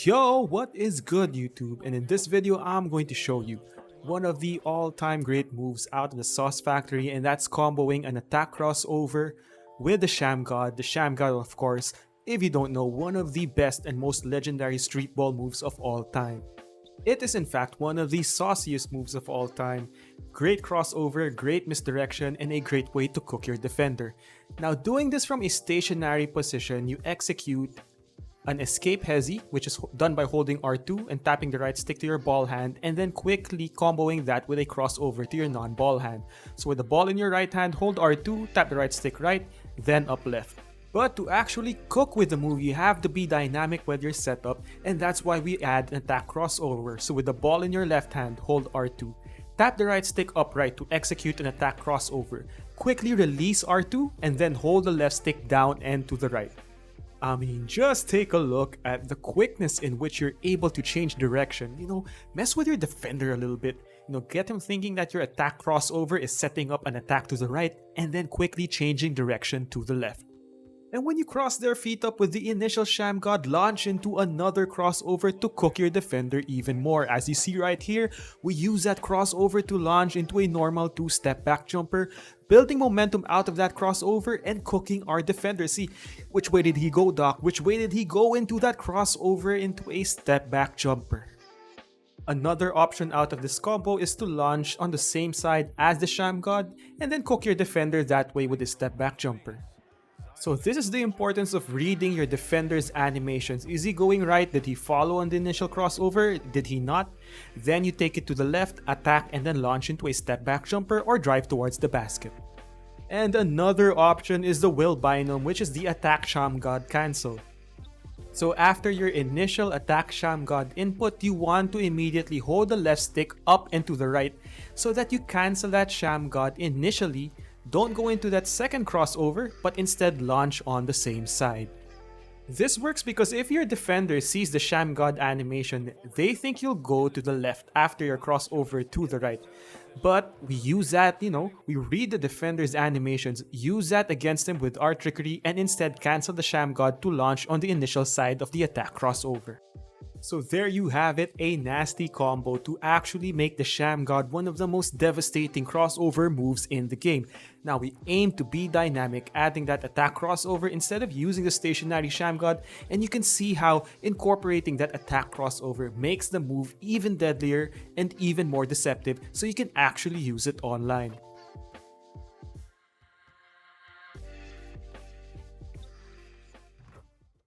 Yo, what is good YouTube? And in this video, I'm going to show you one of the all-time great moves out of the Sauce Factory, and that's comboing an attack crossover with the Shammgod. The Shammgod, of course, if you don't know, one of the best and most legendary street ball moves of all time. It is in fact one of the sauciest moves of all time. Great crossover, great misdirection, and a great way to cook your defender. Now doing this from a stationary position, you execute an escape hezi, which is done by holding R2 and tapping the right stick to your ball hand, and then quickly comboing that with a crossover to your non-ball hand. So with the ball in your right hand, hold R2, tap the right stick right, then up left. But to actually cook with the move, you have to be dynamic with your setup, and that's why we add an attack crossover. So with the ball in your left hand, hold R2. Tap the right stick upright to execute an attack crossover. Quickly release R2, and then hold the left stick down and to the right. I mean, just take a look at the quickness in which you're able to change direction. Mess with your defender a little bit. Get him thinking that your attack crossover is setting up an attack to the right and then quickly changing direction to the left. And when you cross their feet up with the initial Shammgod, launch into another crossover to cook your defender even more. As you see right here, we use that crossover to launch into a normal 2-step back jumper, building momentum out of that crossover and cooking our defender. See, which way did he go, Doc? Which way did he go into that crossover into a step back jumper? Another option out of this combo is to launch on the same side as the Shammgod and then cook your defender that way with a step back jumper. So this is the importance of reading your defender's animations. Is he going right? Did he follow on the initial crossover? Did he not? Then you take it to the left, attack, and then launch into a step back jumper or drive towards the basket. And another option is the will binom, which is the attack Shammgod cancel. So after your initial attack Shammgod input, you want to immediately hold the left stick up and to the right so that you cancel that Shammgod initially. Don't go into that second crossover, but instead launch on the same side. This works because if your defender sees the Shammgod animation, they think you'll go to the left after your crossover to the right. But we use that, we read the defender's animations, use that against him with our trickery, and instead cancel the Shammgod to launch on the initial side of the attack crossover. So there you have it, a nasty combo to actually make the Shammgod one of the most devastating crossover moves in the game. Now we aim to be dynamic, adding that attack crossover instead of using the stationary Shammgod, and you can see how incorporating that attack crossover makes the move even deadlier and even more deceptive, so you can actually use it online.